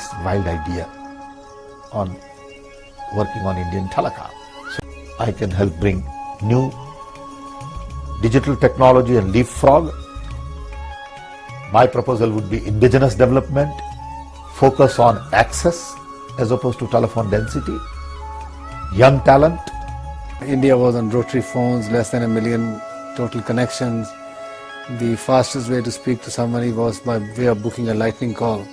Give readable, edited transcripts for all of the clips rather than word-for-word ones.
this wild idea on working on Indian telecom. So I can help bring new digital technology and leapfrog. My proposal would be indigenous development, focus on access as opposed to telephone density, young talent. India was on rotary phones, less than 1 million total connections. The fastest way to speak to somebody was by way of booking a lightning call,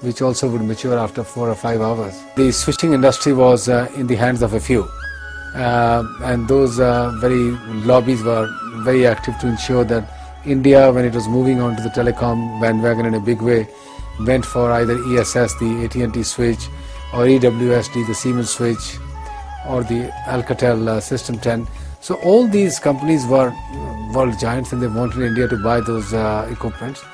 which also would mature after 4 or 5 hours. The switching industry was in the hands of a few, and those very lobbies were very active to ensure that India, when it was moving on to the telecom bandwagon in a big way, went for either ESS, the AT&T switch, or EWSD, the Siemens switch, or the Alcatel System 10. So all these companies were world giants, and they wanted India to buy those equipments.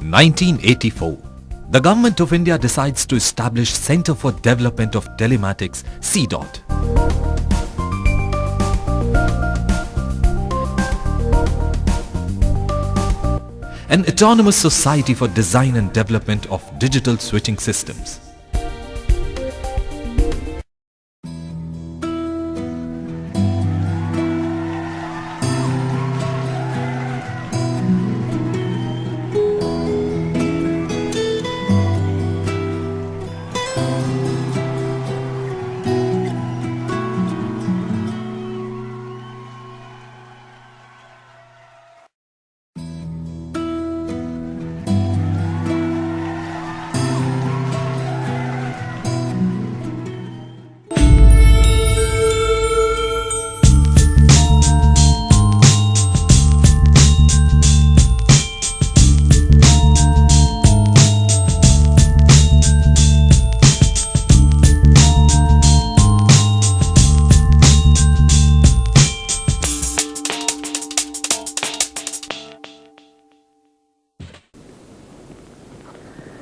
In 1984, the Government of India decides to establish Centre for Development of Telematics, CDOT. An autonomous society for design and development of digital switching systems.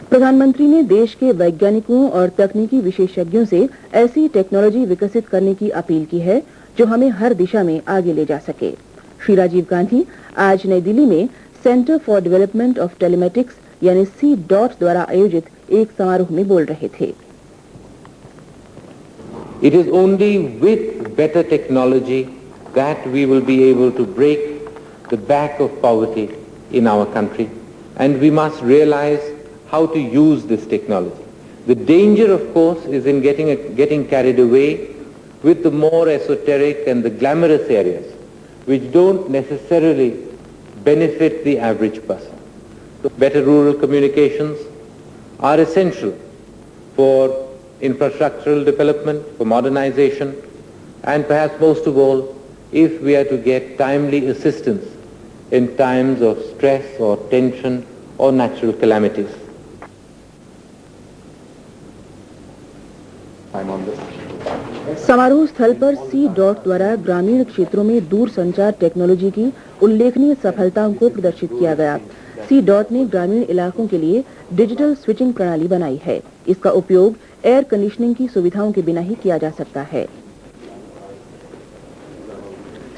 प्रधानमंत्री ने देश के वैज्ञानिकों और तकनीकी विशेषज्ञों से ऐसी टेक्नोलॉजी विकसित करने की अपील की है जो हमें हर दिशा में आगे ले जा सके। श्री राजीव गांधी आज नई दिल्ली में centre for development of telematics यानी CDOT द्वारा आयोजित एक समारोह में बोल रहे थे। It is only with better technology that we will be able to break the back of poverty in our country, and we must realize how to use this technology. The danger, of course, is in getting carried away with the more esoteric and the glamorous areas, which don't necessarily benefit the average person. So better rural communications are essential for infrastructural development, for modernization, and perhaps most of all, if we are to get timely assistance in times of stress or tension or natural calamities. समारोह स्थल पर CDOT द्वारा ग्रामीण क्षेत्रों में दूर संचार technology की उल्लेखनीय सफलताओं को प्रदर्शित किया गया। CDOT ने ग्रामीण इलाकों के लिए डिजिटल स्विचिंग प्रणाली बनाई है। इसका उपयोग एयर कंडीशनिंग की सुविधाओं के बिना ही किया जा सकता है।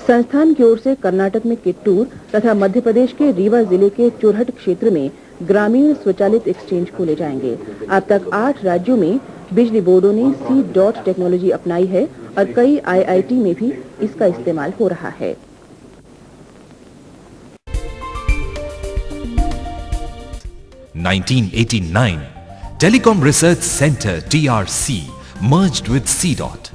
संस्थान की ओर से कर्नाटक में किट्टूर तथा मध्य प्रदेश के रीवा जिले के चुरहट क्षेत्र में ग्रामीण स्वचालित एक्सचेंज खोले जाएंगे। अब तक 8 राज्यों में बिजली बोर्डों ने CDOT टेक्नोलॉजी अपनाई है और कई IIT में भी इसका इस्तेमाल हो रहा है। In 1989, Telecom Research Center TRC merged with CDOT.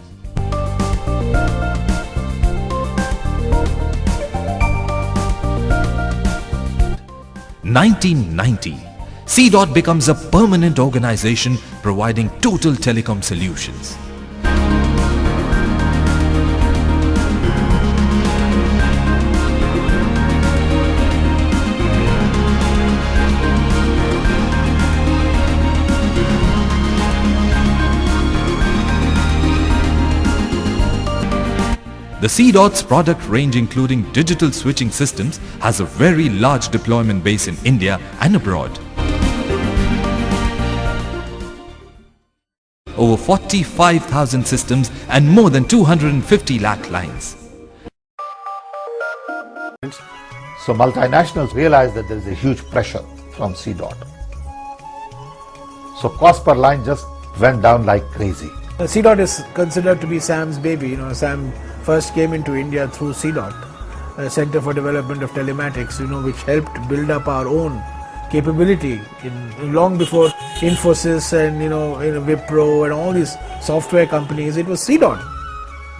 In 1990, CDOT becomes a permanent organization providing total telecom solutions. The CDOT's product range, including digital switching systems, has a very large deployment base in India and abroad. over 45,000 systems and more than 250 lakh lines. So multinationals realized that there is a huge pressure from CDOT. So cost per line just went down like crazy. CDOT is considered to be Sam's baby. You know, Sam first came into India through CDOT, a Center for Development of Telematics, which helped build up our own capability long before Infosys and Wipro and all these software companies. It was CDOT.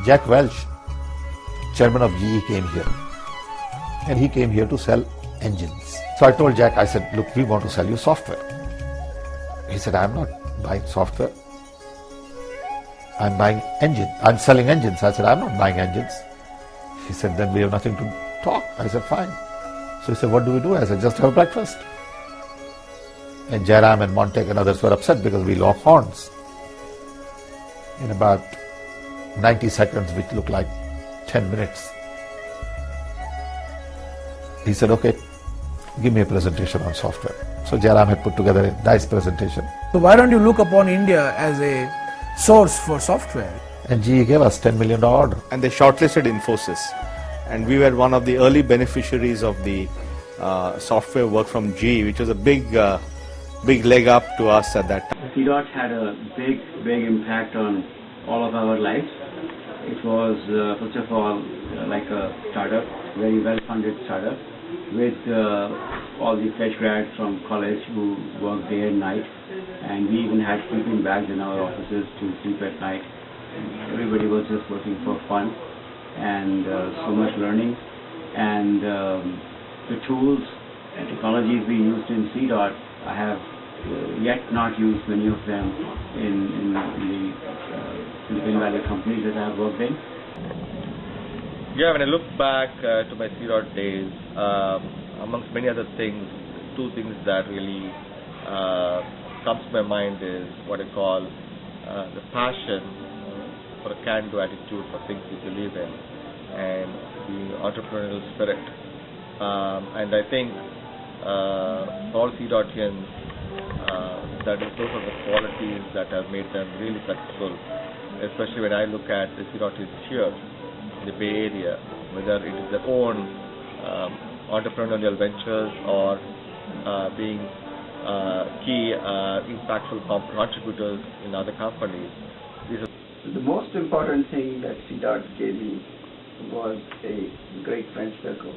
Jack Welch, chairman of GE, came here. And he came here to sell engines. So I told Jack, I said, look, we want to sell you software. He said, I'm not buying software. I'm buying engine. I'm selling engines. I said, I'm not buying engines. He said, then we have nothing to talk. I said, fine. So he said, what do we do? I said, just have breakfast. And Jairam and Montek and others were upset because we locked horns. In about 90 seconds, which looked like 10 minutes, he said, okay, give me a presentation on software. So Jairam had put together a nice presentation. So why don't you look upon India as a source for software? And GE gave us $10 million order. And they shortlisted Infosys. And we were one of the early beneficiaries of the software work from GE, which was a big leg up to us at that time. CDOT had a big impact on all of our lives. It was, first of all, like a startup, very well-funded startup, with all the fresh grads from college who worked day and night, and we even had sleeping bags in our offices to sleep at night. Everybody was just working for fun, and so much learning, and the tools and technologies we used in CDOT, I have yet not used many of them in the Silicon Valley companies that I have worked in. Yeah, when I look back to my CDOT days, amongst many other things, two things that really comes to my mind is what I call the passion for a can-do attitude for things you believe in, and the entrepreneurial spirit. And I think for all CDOTians, those are the qualities that have made them really successful, especially when I look at the CDOTians here in the Bay Area, whether it is their own entrepreneurial ventures or being key impactful contributors in other companies. The most important thing that CDOT gave me was a great friend circle.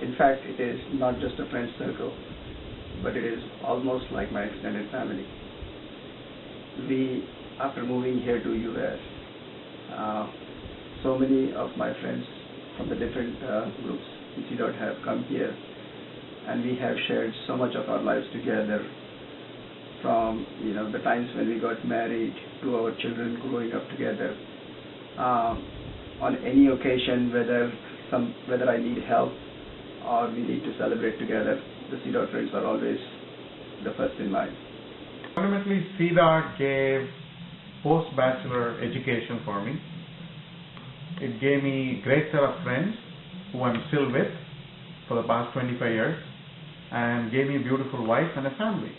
In fact, it is not just a friend circle, but it is almost like my extended family. After moving here to US, so many of my friends from the different groups in CDOT have come here, and we have shared so much of our lives together, from the times when we got married to our children growing up together. On any occasion, whether I need help or we need to celebrate together, the CDOT friends are always the first in line. Fundamentally, CDOT gave post-bachelor education for me. It gave me a great set of friends who I'm still with for the past 25 years, and gave me a beautiful wife and a family.